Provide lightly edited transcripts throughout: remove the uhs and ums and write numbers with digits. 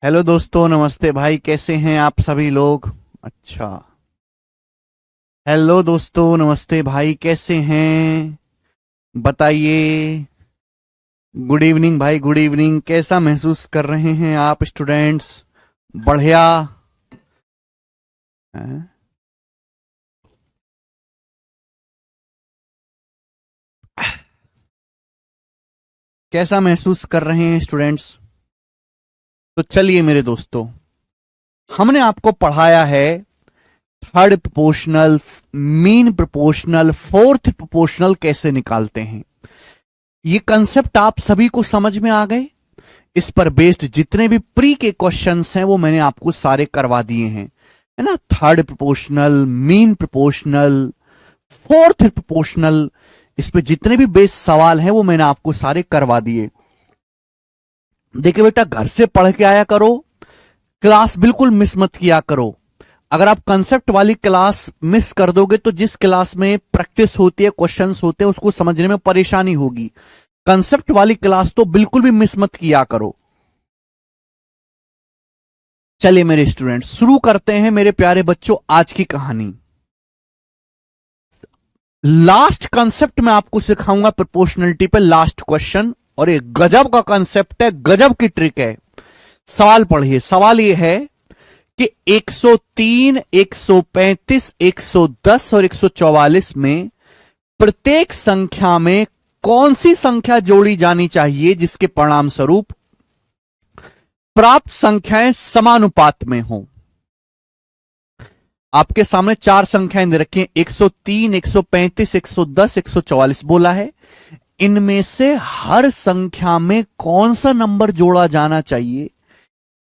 Hello दोस्तों, नमस्ते भाई। कैसे हैं आप सभी लोग? अच्छा। हेलो दोस्तों, नमस्ते भाई, कैसे हैं? बताइए। गुड इवनिंग भाई, गुड इवनिंग। कैसा महसूस कर रहे हैं आप स्टूडेंट्स? बढ़िया हैं? कैसा महसूस कर रहे हैं स्टूडेंट्स? तो चलिए मेरे दोस्तों, हमने आपको पढ़ाया है third proportional, mean proportional, fourth proportional कैसे निकालते हैं। ये कंसेप्ट आप सभी को समझ में आ गए? इस पर बेस्ड जितने भी प्री के क्वेश्चंस हैं वो मैंने आपको सारे करवा दिए हैं, है ना। Third proportional, mean proportional, fourth proportional, इस पे जितने भी बेस सवाल हैं वो मैंने आपको सारे करवा दिए। देखिए बेटा, घर से पढ़ के आया करो, क्लास बिल्कुल मिस मत किया करो। अगर आप कंसेप्ट वाली क्लास मिस कर दोगे तो जिस क्लास में प्रैक्टिस होती है, क्वेश्चंस होते हैं, उसको समझने में परेशानी होगी। कंसेप्ट वाली क्लास तो बिल्कुल भी मिस मत किया करो। चलिए मेरे स्टूडेंट, शुरू करते हैं मेरे प्यारे बच्चों आज की कहानी। लास्ट कंसेप्ट मैं आपको सिखाऊंगा प्रोपोर्शनलिटी पे, लास्ट क्वेश्चन। और एक गजब का कंसेप्ट है, गजब की ट्रिक है। सवाल पढ़िए। सवाल यह है कि 103, 135, 110 और 144 में प्रत्येक संख्या में कौन सी संख्या जोड़ी जानी चाहिए जिसके परिणाम स्वरूप प्राप्त संख्याएं समानुपात में हो। आपके सामने चार संख्याएं दे रखी हैं, 103, 135, 110, 144 बोला है। इनमें से हर संख्या में कौन सा नंबर जोड़ा जाना चाहिए,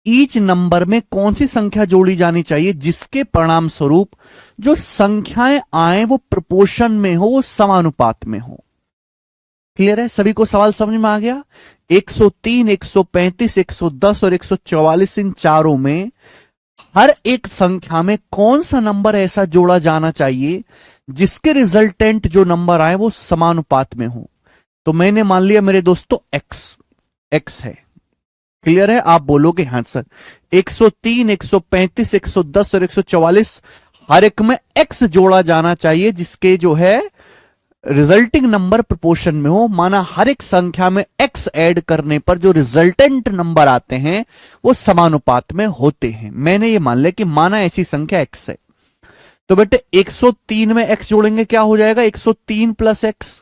ईच नंबर में कौन सी संख्या जोड़ी जानी चाहिए जिसके परिणाम स्वरूप जो संख्याएं आए वो प्रोपोर्शन में हो, वो समानुपात में हो। क्लियर है? सभी को सवाल समझ में आ गया? 103, 135, 110 और 144, इन चारों में हर एक संख्या में कौन सा नंबर ऐसा जोड़ा जाना चाहिए जिसके रिजल्टेंट जो नंबर आए वो समानुपात में हो। तो मैंने मान लिया मेरे दोस्तों एक्स, एक्स है। क्लियर है? आप बोलोगे हाँ सर, 103, 135, 110 और 144 हर एक में एक्स जोड़ा जाना चाहिए जिसके जो है रिजल्टिंग नंबर प्रोपोर्शन में हो। माना हर एक संख्या में एक्स ऐड करने पर जो रिजल्टेंट नंबर आते हैं वो समानुपात में होते हैं। मैंने ये मान लिया कि माना ऐसी संख्या एक्स है। तो बेटे 103 में एक्स जोड़ेंगे क्या हो जाएगा? 103 प्लस एक्स।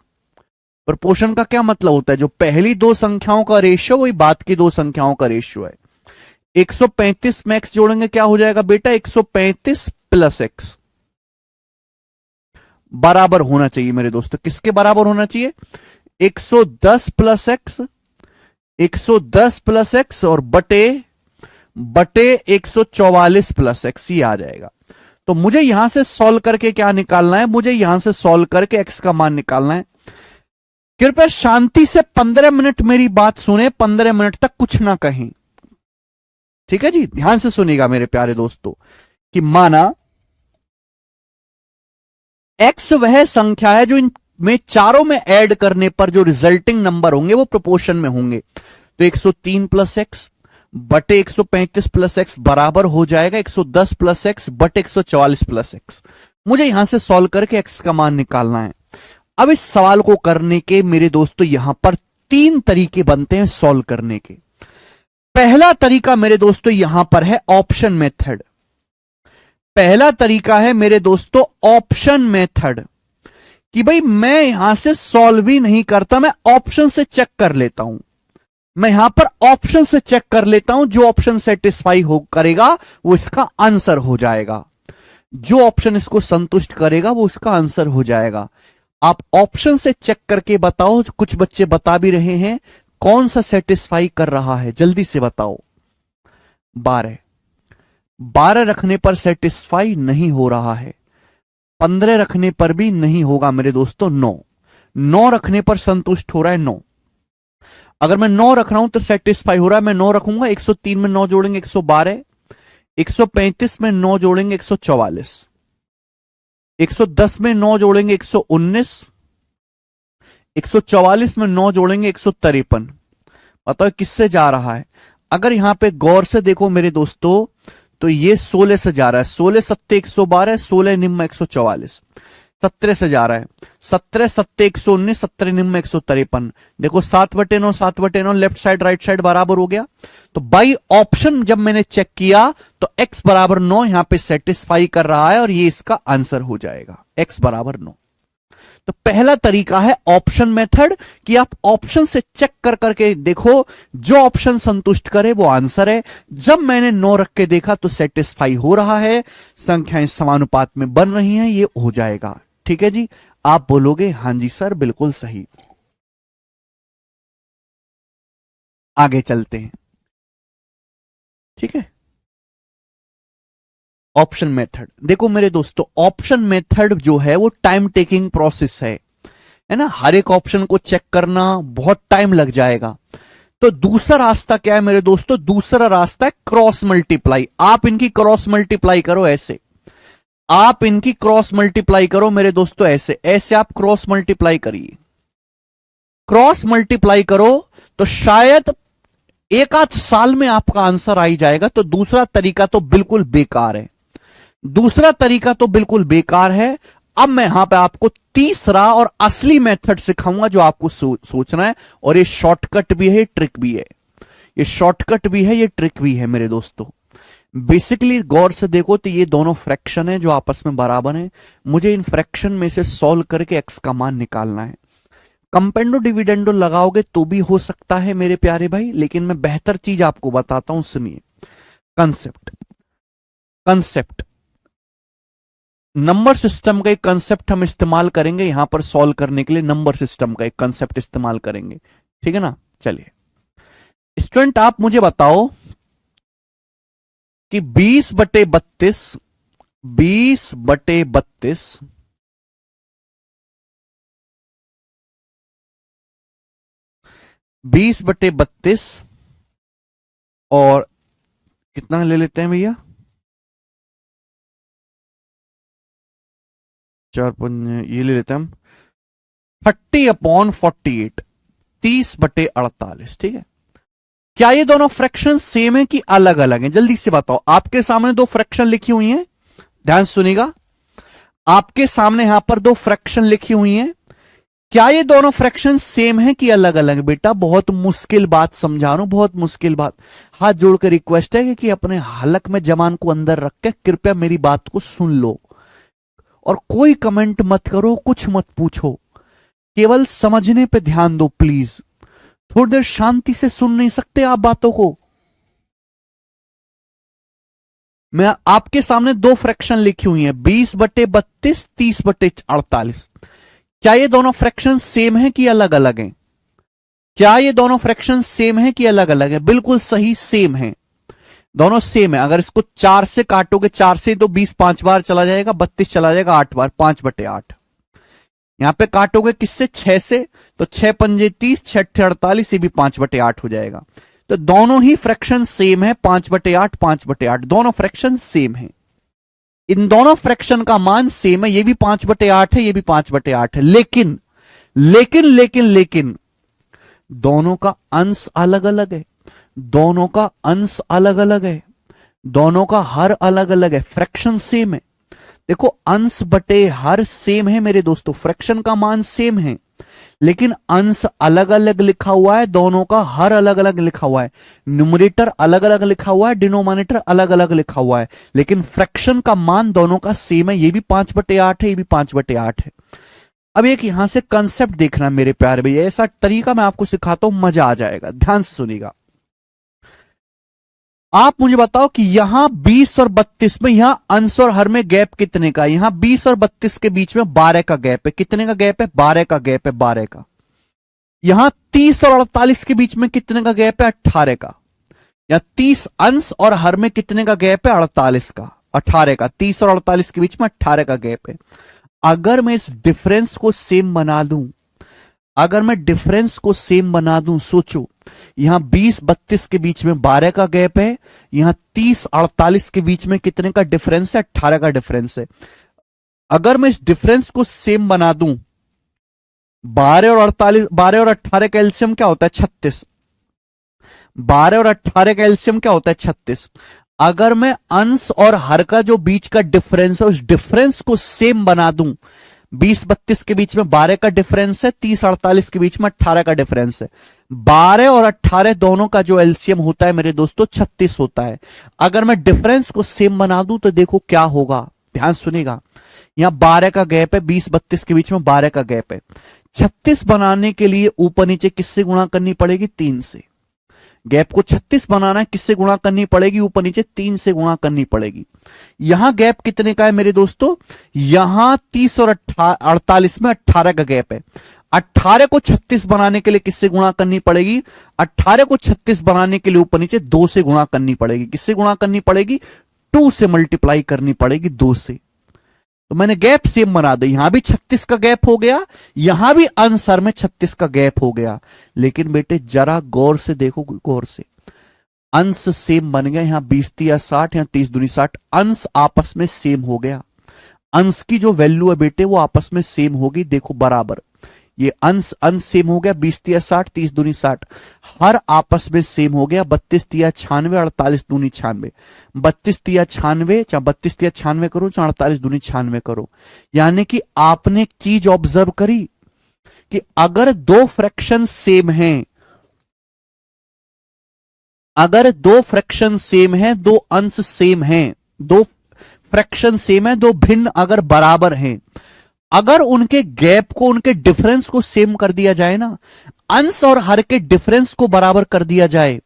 प्रोपोर्शन का क्या मतलब होता है? जो पहली दो संख्याओं का रेशियो वही बाद की दो संख्याओं का रेशियो है। 135 में एक्स जोड़ेंगे क्या हो जाएगा बेटा? 135 प्लस एक्स बराबर होना चाहिए मेरे दोस्तों। किसके बराबर होना चाहिए? 110 प्लस एक्स, 110 प्लस एक्स और बटे बटे 144 प्लस एक्स, ये आ जाएगा। तो मुझे यहां से सॉल्व करके क्या निकालना है? मुझे यहां से सॉल्व करके एक्स का मान निकालना है। कृपया शांति से 15 मिनट मेरी बात सुने, 15 मिनट तक कुछ ना कहें। ठीक है जी? ध्यान से सुनिएगा मेरे प्यारे दोस्तों कि माना एक्स वह संख्या है जो इन में चारों में ऐड करने पर जो रिजल्टिंग नंबर होंगे वो प्रोपोर्शन में होंगे। तो 103 प्लस एक्स बटे 135 प्लस एक्स बराबर हो जाएगा 110 प्लस एक्स बटे 144 प्लस एक्स। मुझे यहां से सॉल्व करके एक्स का मान निकालना है। अब इस सवाल को करने के मेरे दोस्तों यहां पर तीन तरीके बनते हैं सॉल्व करने के। पहला तरीका मेरे दोस्तों यहां पर है ऑप्शन मेथड। पहला तरीका है मेरे दोस्तों ऑप्शन मेथड, कि भाई मैं यहां से सॉल्व ही नहीं करता, मैं ऑप्शन से चेक कर लेता हूं। मैं यहां पर ऑप्शन से चेक कर लेता हूं, जो ऑप्शन सेटिस्फाई हो करेगा वो इसका आंसर हो जाएगा। जो ऑप्शन इसको संतुष्ट करेगा वो इसका आंसर हो जाएगा। आप ऑप्शन से चेक करके बताओ। कुछ बच्चे बता भी रहे हैं कौन सा सेटिस्फाई कर रहा है, जल्दी से बताओ। 12, 12 रखने पर सेटिस्फाई नहीं हो रहा है। 15 रखने पर भी नहीं होगा मेरे दोस्तों। 9, 9 रखने पर संतुष्ट हो रहा है। 9, अगर मैं 9 रख रहा हूं तो सेटिस्फाई हो रहा है, मैं 9 रखूंगा। 103 में 9 जोड़ेंगे 112, 135 में 9 जोड़ेंगे 144, 110 में 9 जोड़ेंगे 119, 144 में 9 जोड़ेंगे 153। बताओ किससे जा रहा है? अगर यहां पे गौर से देखो मेरे दोस्तों, तो ये 16 से जा रहा है, 16 सत्ते 112, 16 निम्न 144, 17 से जा रहा है, 17 सत्ते 119, 17 निम्न 153। देखो 7/9, 7/9, लेफ्ट साइड राइट साइड बराबर हो गया। तो बाई ऑप्शन जब मैंने चेक किया तो x बराबर 9 यहां पे सेटिस्फाई कर रहा है और ये इसका आंसर हो जाएगा, x बराबर 9। तो पहला तरीका है ऑप्शन मेथड, कि आप ऑप्शन से चेक कर करके देखो, जो ऑप्शन संतुष्ट करे वो आंसर है। जब मैंने 9 रख के देखा तो सेटिस्फाई हो रहा है, संख्याएं समानुपात में बन रही हैं, ये हो जाएगा। ठीक है जी, आप बोलोगे हां जी सर बिल्कुल सही। आगे चलते हैं, ठीक है। ऑप्शन मेथड देखो मेरे दोस्तों, ऑप्शन मेथड जो है वो टाइम टेकिंग प्रोसेस है ना, हर एक ऑप्शन को चेक करना बहुत टाइम लग जाएगा। तो दूसरा रास्ता क्या है मेरे दोस्तों, दूसरा रास्ता है क्रॉस मल्टीप्लाई। आप इनकी क्रॉस मल्टीप्लाई करो ऐसे, आप इनकी क्रॉस मल्टीप्लाई करो मेरे दोस्तों, ऐसे ऐसे आप क्रॉस मल्टीप्लाई करिए, क्रॉस मल्टीप्लाई करो तो शायद एक आध साल में आपका आंसर आ ही जाएगा। तो दूसरा तरीका तो बिल्कुल बेकार है, दूसरा तरीका तो बिल्कुल बेकार है। अब मैं यहां पे आपको तीसरा और असली मेथड सिखाऊंगा जो आपको सोचना है, और ये शॉर्टकट भी है, ट्रिक भी है, ये शॉर्टकट भी है, ये ट्रिक भी है मेरे दोस्तों। बेसिकली गौर से देखो तो ये दोनों फ्रैक्शन है जो आपस में बराबर हैं। मुझे इन फ्रैक्शन में से सॉल्व करके एक्स का मान निकालना है। कंपेंडो डिविडेंडो लगाओगे तो भी हो सकता है मेरे प्यारे भाई, लेकिन मैं बेहतर चीज आपको बताता हूं, सुनिए। कंसेप्ट कंसेप्ट नंबर सिस्टम का एक कंसेप्ट हम इस्तेमाल करेंगे यहां पर सॉल्व करने के लिए, नंबर सिस्टम का एक कंसेप्ट इस्तेमाल करेंगे, ठीक है ना। चलिए स्टूडेंट, आप मुझे बताओ कि 20/32 20/32 20/32 और कितना ले लेते हैं भैया, 4 ये ले लेते हैं हम 30/48, 30/48, ठीक है। क्या ये दोनों फ्रैक्शन सेम है कि अलग अलग हैं? जल्दी से बताओ। आपके सामने दो फ्रैक्शन लिखी हुई हैं, ध्यान सुनिएगा, आपके सामने यहां पर दो फ्रैक्शन लिखी हुई हैं। क्या ये दोनों फ्रैक्शन सेम है कि अलग अलग? बेटा बहुत मुश्किल बात समझा रहा हूं, बहुत मुश्किल बात। हाथ जोड़ के रिक्वेस्ट है कि अपने हलक में जमान को अंदर रख के कृपया मेरी बात को सुन लो, और कोई कमेंट मत करो, कुछ मत पूछो, केवल समझने पे ध्यान दो प्लीज। थोड़ी देर शांति से सुन नहीं सकते आप बातों को? मैं आपके सामने दो फ्रैक्शन लिखी हुई हैं, 20/32, 30/48। क्या ये दोनों फ्रैक्शन सेम है कि अलग अलग हैं? क्या ये दोनों फ्रैक्शन सेम है कि अलग अलग है? बिल्कुल सही, सेम है, दोनों सेम है। अगर इसको 4 से काटोगे, 4 से तो 20 5 बार चला जाएगा, 32 चला जाएगा 8 बार, 5/8। यहां पे काटोगे किससे, 6 से, तो 6 पंजे 30, 6 48, ये भी 5/8 हो जाएगा। तो दोनों ही फ्रैक्शन सेम है, 5/8, 5/8, दोनों फ्रैक्शन सेम है। इन दोनों फ्रैक्शन का मान सेम है, ये भी 5/8 है, ये भी 5/8 है, लेकिन लेकिन लेकिन लेकिन दोनों का अंश अलग अलग है, दोनों का अंश अलग अलग है, दोनों का हर अलग अलग है, फ्रैक्शन सेम है। देखो अंश बटे हर सेम है मेरे दोस्तों, फ्रैक्शन का मान सेम है, लेकिन अंश अलग अलग लिखा हुआ है, दोनों का हर अलग अलग लिखा हुआ है। न्यूमरेटर अलग अलग लिखा हुआ है, डिनोमिनेटर अलग अलग लिखा हुआ है, लेकिन फ्रैक्शन का मान दोनों का सेम है। ये भी 5/8 है, ये भी 5/8 है। अब एक यहां से कंसेप्ट देखना मेरे प्यारे भैया, ऐसा तरीका मैं आपको सिखाता हूं, मजा आ जाएगा, ध्यान से सुनिएगा। आप मुझे बताओ कि यहां 20 और 32 में, यहां अंश और हर में गैप कितने का? यहां 20 और 32 के बीच में 12 का गैप है। कितने का गैप है? 12 का गैप है, 12 का। यहां 30 और 48 के बीच में कितने का गैप है? 18 का। या 30 अंश और हर में कितने का गैप है? 48 का, 18 का। 30 और 48 के बीच में 18 का गैप है। अगर मैं इस डिफरेंस को सेम बना दूं, अगर मैं डिफरेंस को सेम बना दूं, सोचो, यहां 20-32 के बीच में 12 का गैप है, यहां 30-48 के बीच में कितने का डिफरेंस है? 18 का डिफरेंस है। अगर मैं इस डिफरेंस को सेम बना दूं, 12 और 18 का एलसीएम क्या होता है? 36। 12 और 18 का एलसीएम क्या होता है? 36। अगर मैं अंश और हर का जो बीच का डिफरेंस है उस डिफरेंस को सेम बना दूं, 20-32 के बीच में 12 का डिफरेंस है, 30-48 के बीच में 18 का डिफरेंस है, 12 और 18 दोनों का जो एलसीएम होता है मेरे दोस्तों 36 होता है। अगर मैं डिफरेंस को सेम बना दूं तो देखो क्या होगा, ध्यान सुनेगा। यहां 12 का गैप है, 20-32 के बीच में 12 का गैप है। 36 बनाने के लिए ऊपर नीचे किससे गुणा करनी पड़ेगी? 3 से। गैप को 36 बनाना है, किससे गुणा करनी पड़ेगी? ऊपर नीचे 3 से गुणा करनी पड़ेगी। यहां गैप कितने का है मेरे दोस्तों? यहां 30 और 48 में 18 का गैप है। 18 को 36 बनाने के लिए किससे गुणा करनी पड़ेगी? 18 को 36 बनाने के लिए ऊपर नीचे 2 से गुणा करनी पड़ेगी। किससे गुणा करनी पड़ेगी? 2 से मल्टीप्लाई करनी पड़ेगी, 2 से। तो मैंने गैप सेम बना दी, यहां भी 36 का गैप हो गया, यहां भी आंसर में 36 का गैप हो गया। लेकिन बेटे जरा गौर से देखो, गौर से, अंश सेम बन गया। यहां 20 या 60, यहां 30 दूनी 60, अंश आपस में सेम हो गया। अंश की जो वैल्यू है बेटे वो आपस में सेम होगी, देखो बराबर। ये अंश अंश सेम हो गया, 20 या 60, 30 दूनी 60, हर आपस में सेम हो गया। 32 या 96, 48 दूनी 96, 32 या 96, चाहे 32 या 96 करो, चाहे 48 दूनी 96 करो। यानी कि आपने एक चीज ऑब्जर्व करी कि अगर दो फ्रैक्शन सेम हैं, अगर दो फ्रैक्शन सेम है, दो अंश सेम हैं, दो फ्रैक्शन सेम है, दो भिन्न अगर बराबर हैं, अगर उनके गैप को, उनके डिफरेंस को सेम कर दिया जाए ना, अंश और हर के डिफरेंस को बराबर कर दिया जाए,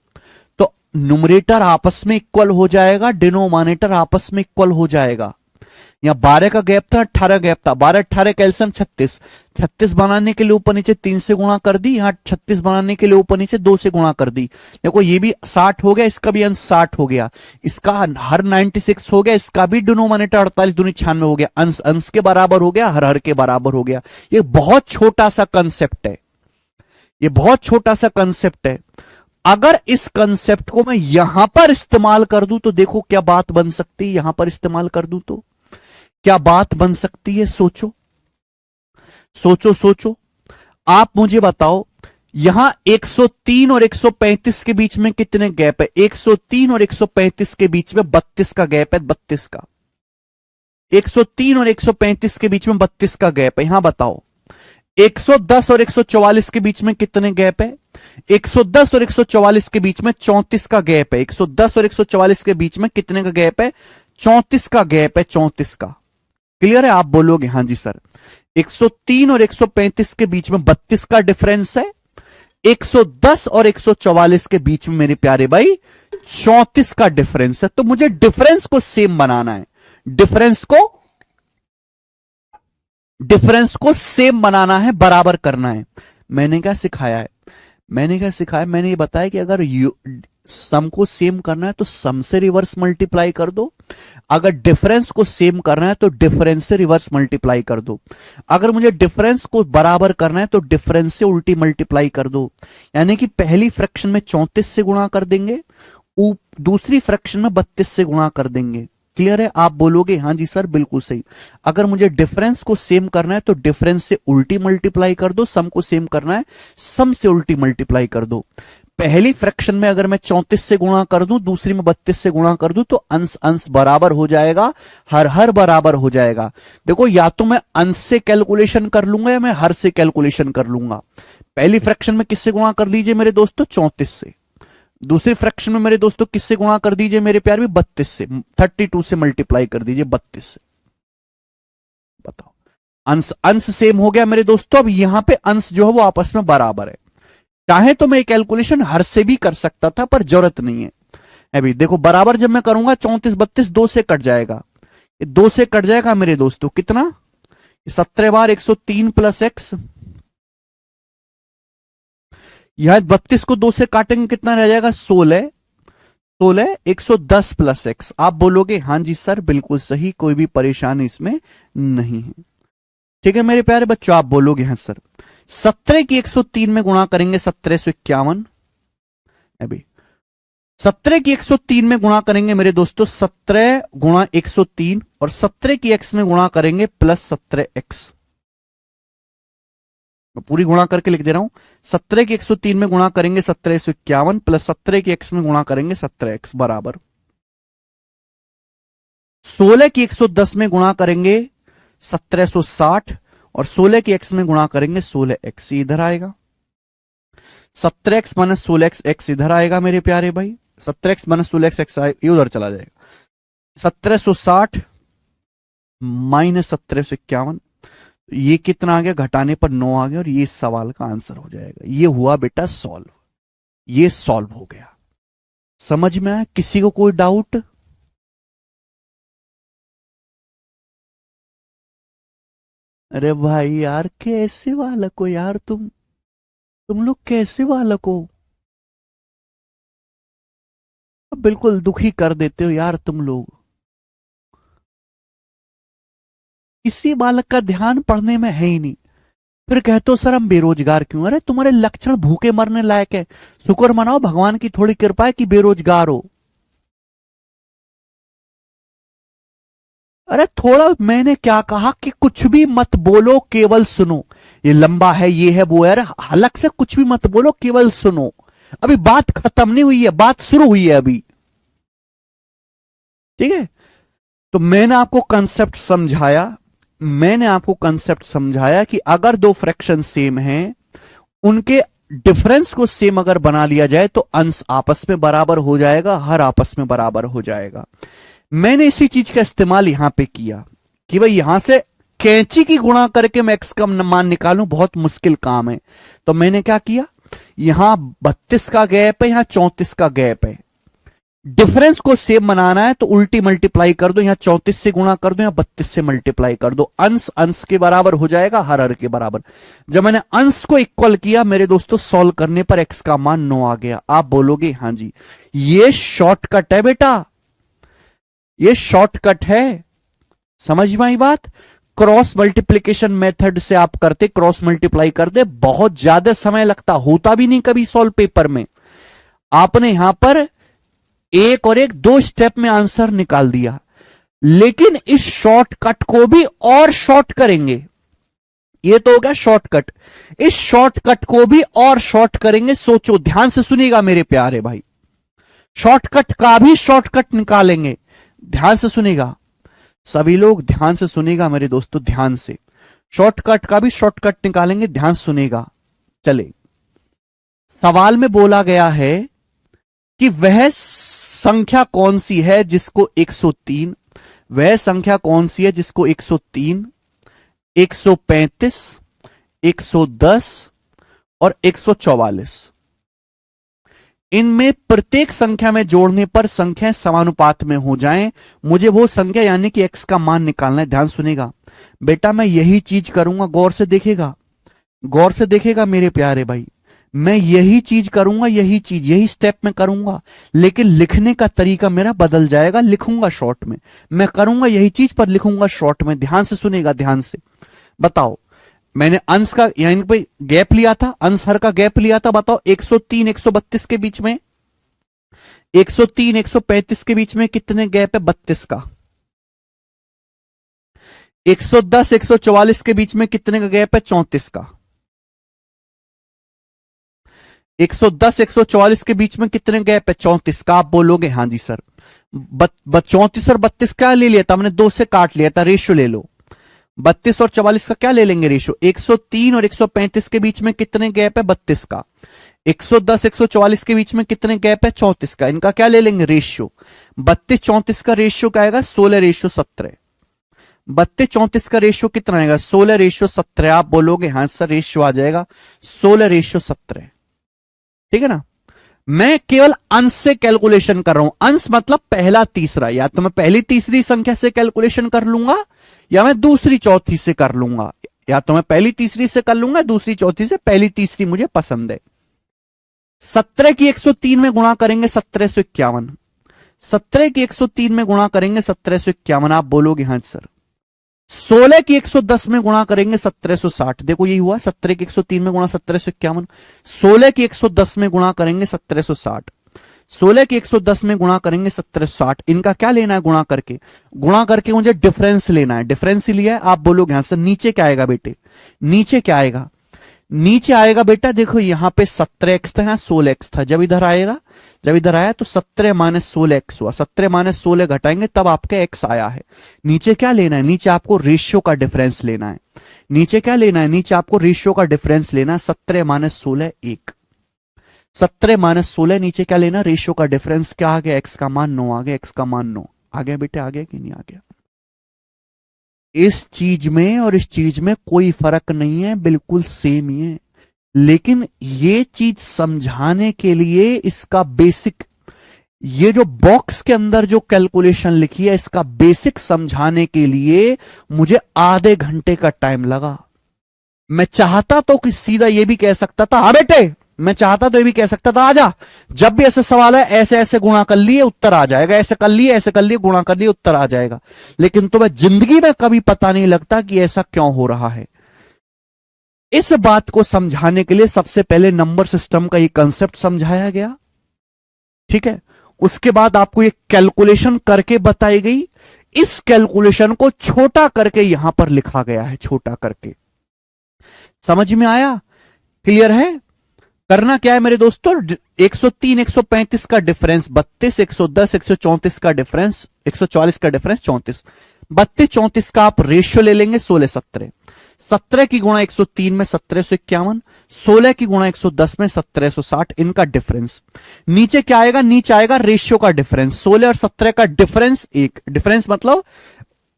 तो न्यूमरेटर आपस में इक्वल हो जाएगा, डिनोमिनेटर आपस में इक्वल हो जाएगा। यहां 12 का गैप था, 18 गैप था, 12-18 कैल्शियम 36, 36 बनाने के लिए ऊपर नीचे 3 से गुणा कर दी, यहां 36 बनाने के लिए ऊपर नीचे 2 से गुणा कर दी। देखो ये भी 60 हो गया, इसका भी अंश 60 हो गया, इसका हर 96 हो गया, इसका भी डिनोमिनेटर 48 दूनी 96 हो गया, अंश अंश के बराबर हो गया, हर हर के बराबर हो गया। ये बहुत छोटा सा कंसेप्ट है, ये बहुत छोटा सा कंसेप्ट है। अगर इस कंसेप्ट को मैं यहां पर इस्तेमाल कर दूं तो देखो क्या बात बन सकती है, यहां पर इस्तेमाल कर दूं तो क्या बात बन सकती है? सोचो सोचो सोचो, आप मुझे बताओ। यहां 103 और 135 के बीच में कितने गैप है? 103 और 135 के बीच में 32 का गैप है, 32 का। 103 और 135 के बीच में 32 का गैप है। यहां बताओ 110 और 144 के बीच में कितने गैप है? 110 और 144 के बीच में 34 का गैप है। 110 और 144 के बीच में कितने का गैप है? 34 का गैप है, 34 का। क्लियर है? आप बोलोगे हां जी सर। 103 और 135 के बीच में 32 का डिफरेंस है, 110 और 144 के बीच में मेरे प्यारे भाई 34 का डिफरेंस है। तो मुझे डिफरेंस को सेम बनाना है, डिफरेंस को सेम बनाना है, बराबर करना है। मैंने क्या सिखाया है? मैंने ये बताया कि अगर सम को सेम करना है तो सम से रिवर्स मल्टीप्लाई कर दो, अगर डिफरेंस को सेम करना है तो डिफरेंस से रिवर्स मल्टीप्लाई कर दो, अगर मुझे डिफरेंस को बराबर करना है तो डिफरेंस से उल्टी मल्टीप्लाई कर दो। यानी कि पहली फ्रैक्शन में 34 से गुणा कर देंगे, दूसरी फ्रैक्शन में 32 से गुणा कर देंगे। क्लियर है? आप बोलोगे हां जी सर बिल्कुल सही। अगर मुझे डिफरेंस को सेम करना है तो डिफरेंस से उल्टी मल्टीप्लाई कर दो, सम को सेम करना है सम से उल्टी मल्टीप्लाई कर दो। पहली फ्रैक्शन में अगर मैं 34 से गुणा कर दूं, दूसरी में 32 से गुणा कर दूं, तो अंश अंश बराबर हो जाएगा, हर हर बराबर हो जाएगा। देखो या तो मैं अंश से कैलकुलेशन कर लूंगा या मैं हर से कैलकुलेशन कर लूंगा। पहली फ्रैक्शन में किससे गुणा कर दीजिए मेरे दोस्तों? 34 से। दूसरी फ्रैक्शन में मेरे दोस्तों किससे गुणा कर दीजिए मेरे प्यार में? 32 से। 32 से मल्टीप्लाई कर दीजिए 32 से। बताओ, अंश अंश सेम हो गया मेरे दोस्तों। अब यहां पे अंश जो है वो आपस में बराबर है। चाहे तो मैं कैलकुलेशन हर से भी कर सकता था पर जरूरत नहीं है। अभी देखो बराबर जब मैं करूंगा 34 32 2 से कट जाएगा, ये 2 से कट जाएगा मेरे दोस्तों कितना? 17 बार 103 प्लस एक्स, यह 32 को 2 से काटेंगे कितना रह जाएगा? 16 16 110 प्लस एक्स। आप बोलोगे हां जी सर बिल्कुल सही, कोई भी परेशानी इसमें नहीं है। ठीक है मेरे प्यारे बच्चों, आप बोलोगे हां सर। 17 की 103 में गुणा करेंगे 1751। अभी 17 की 103 में गुणा करेंगे मेरे दोस्तों 17 गुणा 103, और 17 की एक्स में गुणा करेंगे प्लस 17 एक्स। मैं पूरी गुणा करके लिख दे रहा हूं। 17 की 103 में गुणा करेंगे 1751 प्लस 17 की x में गुणा करेंगे 17x बराबर 16 की 110 में गुणा करेंगे 1760 और 16 की x में गुणा करेंगे 16x। इधर आएगा 17x माइनस 16x, x इधर आएगा मेरे प्यारे भाई। 17x माइनस 16x, x ये उधर चला जाएगा। 1760 माइनस 1751, ये कितना आ गया, घटाने पर 9 आ गया और ये इस सवाल का आंसर हो जाएगा। ये हुआ बेटा सॉल्व, ये सॉल्व हो गया। समझ में आया? किसी को कोई डाउट? अरे भाई यार कैसे बालक हो यार, तुम लोग कैसे बालक हो, बिल्कुल दुखी कर देते हो यार तुम लोग। किसी बालक का ध्यान पढ़ने में है ही नहीं, फिर कहते हो सर हम बेरोजगार क्यों। अरे तुम्हारे लक्षण भूखे मरने लायक है, शुक्र मनाओ भगवान की थोड़ी कृपा है कि बेरोजगार हो। अरे थोड़ा, मैंने क्या कहा कि कुछ भी मत बोलो केवल सुनो। ये लंबा है, ये है, वो है, अरे हलक से कुछ भी मत बोलो केवल सुनो। अभी बात खत्म नहीं हुई है, बात शुरू हुई है अभी। ठीक है, तो मैंने आपको कंसेप्ट समझाया, कि अगर दो फ्रैक्शन सेम हैं, उनके डिफरेंस को सेम अगर बना लिया जाए तो अंश आपस में बराबर हो जाएगा, हर आपस में बराबर हो जाएगा। मैंने इसी चीज का इस्तेमाल यहां पे किया कि भाई यहां से कैंची की गुणा करके मैं एक्स का मान निकालूं, बहुत मुश्किल काम है। तो मैंने क्या किया, यहां 32 का गैप है, यहां 34 का गैप है। डिफरेंस को सेम बनाना है तो उल्टी मल्टीप्लाई कर दो, यहां 34 से गुणा कर दो, यहां 32 से मल्टीप्लाई कर दो। अंश अंश के बराबर हो जाएगा, हर हर के बराबर। जब मैंने अंश को इक्वल किया मेरे दोस्तों, सॉल्व करने पर एक्स का मान 9 आ गया। आप बोलोगे हां जी ये शॉर्टकट है बेटा, ये शॉर्टकट है। समझ में आई बात? क्रॉस मल्टीप्लीकेशन मेथड से आप करते, क्रॉस मल्टीप्लाई करते, बहुत ज्यादा समय लगता, होता भी नहीं कभी सॉल्व पेपर में। आपने यहां पर एक और एक 2 स्टेप में आंसर निकाल दिया, लेकिन इस शॉर्टकट को भी और शॉर्ट करेंगे। ये तो हो गया शॉर्टकट, इस शॉर्टकट को भी और शॉर्ट करेंगे। सोचो, ध्यान से सुनिएगा मेरे प्यारे भाई, शॉर्टकट का भी शॉर्टकट निकालेंगे। ध्यान से सुनेगा सभी लोग, ध्यान से सुनेगा मेरे दोस्तों, ध्यान से। शॉर्टकट का भी शॉर्टकट निकालेंगे, ध्यान सुनेगा। चले, सवाल में बोला गया है कि वह संख्या कौन सी है जिसको 103, वह संख्या कौन सी है जिसको 103, 135, 110 और 144, इनमें प्रत्येक संख्या में जोड़ने पर संख्याएं समानुपात में हो जाएं। मुझे वो संख्या यानी कि x का मान निकालना है। ध्यान सुनेगा बेटा, मैं यही चीज करूंगा, गौर से देखेगा, गौर से देखेगा मेरे प्यारे भाई, मैं यही चीज करूंगा, यही स्टेप में करूंगा, लेकिन लिखने का तरीका मेरा बदल जाएगा। लिखूंगा शॉर्ट में, मैं करूंगा यही चीज पर लिखूंगा शॉर्ट में। ध्यान से सुनेगा, ध्यान से। बताओ, मैंने अंश का यानी पे गैप लिया था, अंश हर का गैप लिया था। बताओ 103 132 के बीच में, 103 135 के बीच में कितने गैप है? 32 का। 110 144 के बीच में कितने का गैप है? 34 का। 110 144 के बीच में कितने गैप है? 34 का। आप बोलोगे हां जी सर, 34 और 32 क्या ले लिया था हमने? 2 से काट लिया था, रेशियो ले लो। 32 और 44 का क्या ले लेंगे? रेशियो। 103 और 135 के बीच में कितने गैप है? 32 का। 110 144 के बीच में कितने गैप है? 34 का। इनका क्या ले लेंगे? रेशियो। 32 34 का रेशियो क्या आएगा? 16:17। 32 34 का रेशियो कितना आएगा? 16:17। आप बोलोगे हां सर रेशियो आ जाएगा 16:17। ठीक है ना? मैं केवल अंश से कैलकुलेशन कर रहा हूं। अंश मतलब पहला तीसरा, या तो मैं पहली तीसरी संख्या से कैलकुलेशन कर लूंगा या मैं दूसरी चौथी से कर लूंगा, या तो मैं पहली तीसरी से कर लूंगा, दूसरी चौथी से। पहली तीसरी मुझे पसंद है। 17 की 103 में गुणा करेंगे 1751। 17 की 103 में गुणा करेंगे 1751। आप बोलोगे हां सर। 16 की 110 में गुणा करेंगे 1760। देखो यही हुआ, 17 की 103 में गुणा 1751। 16 की 110 में गुणा करेंगे 1760। 16 की 110 में गुणा करेंगे 1760। इनका क्या लेना है? गुणा करके, गुणा करके मुझे डिफरेंस लेना है। डिफरेंस ही लिया है। आप बोलोगे हां सर नीचे क्या आएगा बेटे? नीचे क्या आएगा? नीचे आएगा बेटा, देखो यहां पे 17x था, यहां 16x था। जब इधर आएगा, जब इधर आया तो 17 माइनस 16x हुआ। 17 माइनस 16 घटाएंगे तब आपका x आया है। नीचे क्या लेना है? नीचे आपको रेशियो का डिफरेंस लेना है। नीचे क्या लेना है? नीचे आपको रेशियो का डिफरेंस लेना है। 17 माइनस 16 1, 17 माइनस 16 नीचे क्या लेना? रेशियो का डिफरेंस। क्या आ गया? x का मान 9 आ गया। x का मान 9 आ गया बेटे, आ गया कि नहीं आ गया? इस चीज में और इस चीज में कोई फर्क नहीं है, बिल्कुल सेम ही है। लेकिन ये चीज समझाने के लिए इसका बेसिक, ये जो बॉक्स के अंदर जो कैलकुलेशन लिखी है, इसका बेसिक समझाने के लिए मुझे आधे घंटे का टाइम लगा। मैं चाहता तो कि सीधा ये भी कह सकता था, हाँ बेटे, मैं चाहता तो ये भी कह सकता था, आजा, जब भी ऐसे सवाल है ऐसे ऐसे गुणा कर लिए उत्तर आ जाएगा, ऐसे कर लिए, ऐसे कर लिए, गुणा कर लिए, उत्तर आ जाएगा। लेकिन तुम्हें जिंदगी में कभी पता नहीं लगता कि ऐसा क्यों हो रहा है। इस बात को समझाने के लिए सबसे पहले नंबर सिस्टम का ये कंसेप्ट समझाया गया, ठीक है। उसके बाद आपको ये कैलकुलेशन करके बताई गई। इस कैलकुलेशन को छोटा करके यहां पर लिखा गया है, छोटा करके। समझ में आया? क्लियर है? करना क्या है मेरे दोस्तों? 103 135 का डिफरेंस 32, 110 134 का डिफरेंस 140 का डिफरेंस 34, 32 34 का आप रेशियो ले लेंगे 16 17, 17 की गुणा 103 में 1751, 16 की गुणा 110 में 1760, इनका डिफरेंस। नीचे क्या आएगा? नीचे आएगा रेशियो का डिफरेंस। 16 और 17 का डिफरेंस 1, डिफरेंस मतलब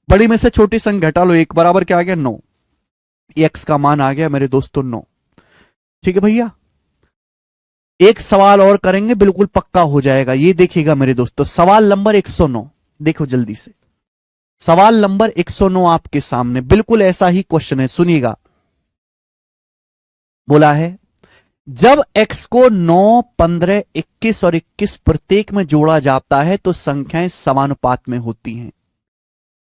बड़ी में से छोटी संख्या घटा लो, 1 बराबर क्या आ गया? 9। एक्स का मान आ गया मेरे दोस्तों 9। ठीक है भैया, एक सवाल और करेंगे, बिल्कुल पक्का हो जाएगा। ये देखिएगा मेरे दोस्तों, सवाल नंबर 109, देखो जल्दी से। सवाल नंबर 109 आपके सामने बिल्कुल ऐसा ही क्वेश्चन है, सुनिएगा। बोला है, जब x को 9, 15, 21 और 21 प्रत्येक में जोड़ा जाता है तो संख्याएं समानुपात में होती हैं।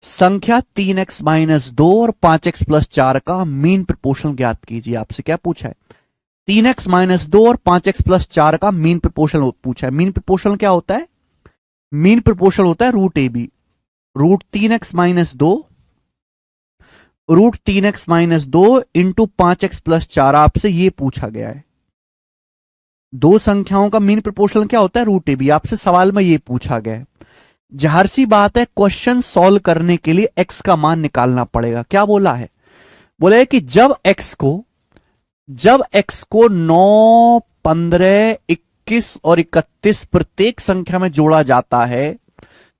संख्या 3x माइनस 2 और 5x प्लस 4 का मीन प्रोपोर्शन ज्ञात कीजिए। आपसे क्या पूछा है? 3x माइनस 2 और 5x प्लस 4 का मीन प्रोपोर्शन पूछा है। मीन प्रोपोर्शन क्या होता है? मीन प्रोपोर्शन होता है root A B, root 3x minus 2, root 3x minus 2 into 5x plus 4। आपसे ये पूछा गया है, दो संख्याओं का मीन प्रोपोर्शन क्या होता है? Root A B. आपसे सवाल में ये पूछा गया है। जाहिर सी बात है, क्वेश्चन सॉल्व करने के लिए x का मान निकालना पड़ेगा। क्या बोला है? बोला है कि जब x को 9, 15, 21 और 31 प्रत्येक संख्या में जोड़ा जाता है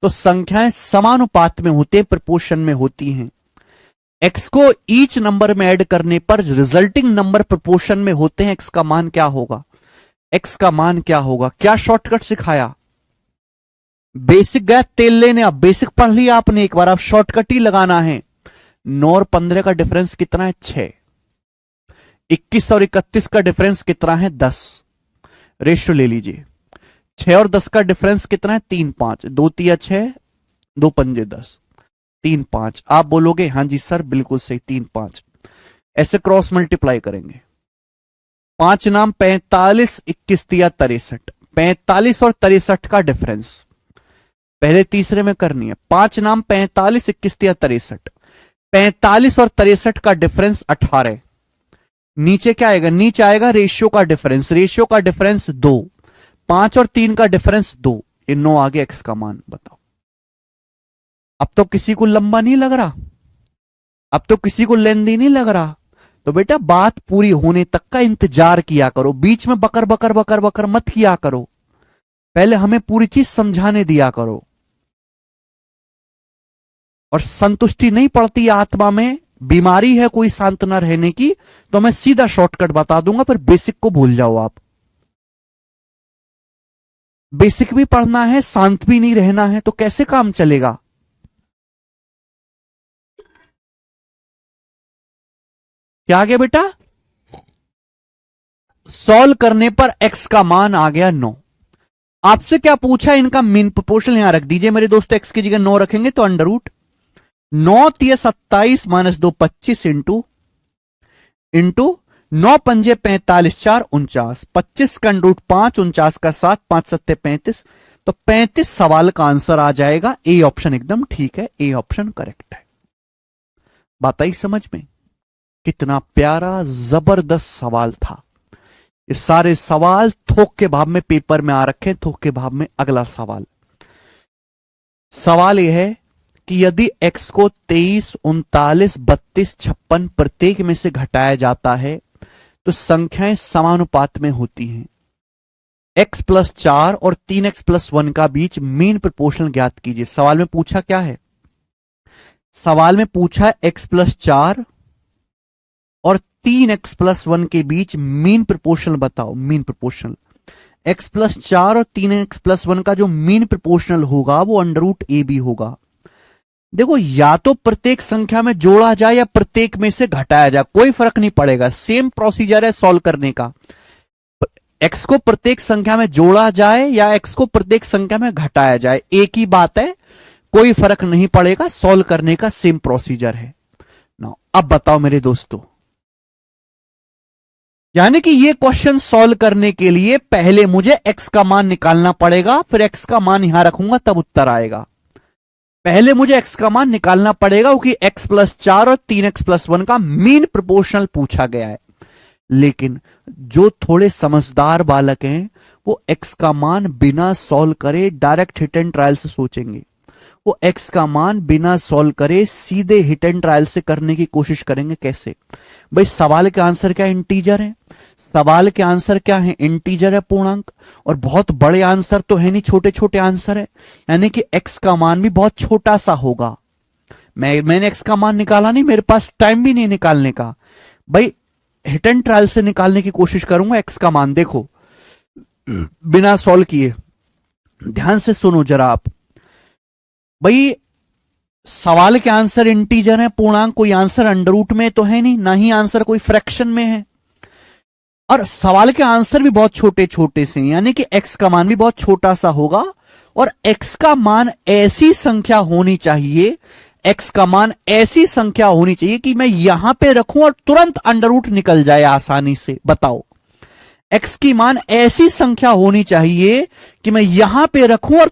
तो संख्याएं समानुपात में होते हैं, प्रोपोर्शन में होती हैं। x को ईच नंबर में ऐड करने पर रिजल्टिंग नंबर प्रोपोर्शन में होते हैं। x का मान क्या होगा? x का मान क्या होगा? क्या शॉर्टकट सिखाया? बेसिक गया तेल लेने, अब बेसिक पढ़ लिया आपने एक बार, अब शॉर्टकट ही लगाना है। 9 और 15 का डिफरेंस कितना है? 6। 21 और 31 का डिफरेंस कितना है? 10। रेशियो ले लीजिए। 6 और 10 का डिफरेंस कितना है? 3 5, 2 3 6, 2 पंजे 10, 3 5। आप बोलोगे हां जी सर बिल्कुल सही, 3 5। ऐसे क्रॉस मल्टीप्लाई करेंगे। 5 नाम 45, 21 दिया 63, 45 और 63 का डिफरेंस पहले तीसरे में करनी है। 5 नाम 45, 21 दिया 63, 45 और 63 का डिफरेंस 18। नीचे क्या आएगा? नीचे आएगा रेशियो का डिफरेंस। रेशियो का डिफरेंस 2, 5 और 3 का डिफरेंस 2, ये 9 आ गया x का मान। बताओ, अब तो किसी को लंबा नहीं लग रहा? अब तो किसी को लेंदी नहीं लग रहा? तो बेटा बात पूरी होने तक का इंतजार किया करो, बीच में बकर बकर बकर बकर मत किया करो, पहले हमें पूरी चीज समझाने दिया करो। और संतुष्टि नहीं पड़ती आत्मा में, बीमारी है कोई शांत ना रहने की, तो मैं सीधा शॉर्टकट बता दूंगा, फिर बेसिक को भूल जाओ आप। बेसिक भी पढ़ना है, शांत भी नहीं रहना है, तो कैसे काम चलेगा? क्या आ गया बेटा? सॉल्व करने पर x का मान आ गया 9। आपसे क्या पूछा? इनका मीन प्रोपोर्शन यहां रख दीजिए मेरे दोस्तों। x की जगह 9 रखेंगे तो अंडर रूट 9 3 27 माइनस 2 25 इंटू 9 पंजे 45 4 49, 25 का अंडर रूट 5, 49 का 7, 5 7 35, तो 35 सवाल का आंसर आ जाएगा। ए ऑप्शन एकदम ठीक है, ए ऑप्शन करेक्ट है। बात आई समझ में? कितना प्यारा जबरदस्त सवाल था। ये सारे सवाल थोक के भाव में पेपर में आ रखे हैं। थोक के भाव में अगला सवाल यह है कि यदि x को 23, 39, 32, 56 प्रत्येक में से घटाया जाता है तो संख्याएं समानुपात में होती हैं। x प्लस 4 और 3x प्लस 1 का बीच मीन प्रोपोर्शनल ज्ञात कीजिए। सवाल में पूछा क्या है? सवाल में पूछा x प्लस 4 और 3x प्लस 1 के बीच मीन प्रोपोर्शनल बताओ। मीन प्रोपोर्शनल x प्लस 4 और 3x प्लस 1 का जो मीन प्रोपोर्शनल होगा वो अंडर रूट ए बी होगा। देखो, या तो प्रत्येक संख्या में जोड़ा जाए या प्रत्येक में से घटाया जाए, कोई फर्क नहीं पड़ेगा, सेम प्रोसीजर है सॉल्व करने का। x को प्रत्येक संख्या में जोड़ा जाए या x को प्रत्येक संख्या में घटाया जाए, एक ही बात है, कोई फर्क नहीं पड़ेगा, सॉल्व करने का सेम प्रोसीजर है ना। अब बताओ मेरे दोस्तों, यानी कि ये क्वेश्चन सॉल्व करने के लिए पहले मुझे x का मान निकालना पड़ेगा, फिर x का मान यहां रखूंगा तब उत्तर आएगा। पहले मुझे x का मान निकालना पड़ेगा क्योंकि x प्लस 4 और 3x प्लस 1 का मीन प्रोपोर्शनल पूछा गया है। लेकिन जो थोड़े समझदार बालक हैं वो x का मान बिना सॉल्व करे डायरेक्ट हिट एंड ट्रायल से सोचेंगे। वो x का मान बिना सॉल्व करे सीधे हिट एंड ट्रायल से करने की कोशिश करेंगे। कैसे भाई? सवाल के आंसर क्या इंटीजर है? सवाल के आंसर क्या है? इंटीजर है, पूर्णांक, और बहुत बड़े आंसर तो है नहीं, छोटे छोटे आंसर है, यानी कि x का मान भी बहुत छोटा सा होगा। मैंने x का मान निकाला नहीं, मेरे पास टाइम भी नहीं निकालने का भाई, हिट एंड ट्रायल से निकालने की कोशिश करूंगा x का मान। देखो, बिना सॉल्व किए ध्यान से सुनो जरा आप भाई, सवाल के आंसर इंटीजर है, पूर्णांक, कोई आंसर अंडर रूट में तो है नहीं, ना ही आंसर कोई फ्रैक्शन में है, और सवाल के आंसर भी बहुत छोटे छोटे से, यानी कि x का मान भी बहुत छोटा सा होगा। और x का मान ऐसी संख्या होनी चाहिए, x का मान ऐसी संख्या होनी चाहिए कि मैं यहां पे रखूं और तुरंत अंडर रूट निकल जाए आसानी से। बताओ, x की मान ऐसी संख्या होनी चाहिए कि मैं यहां पे रखूं और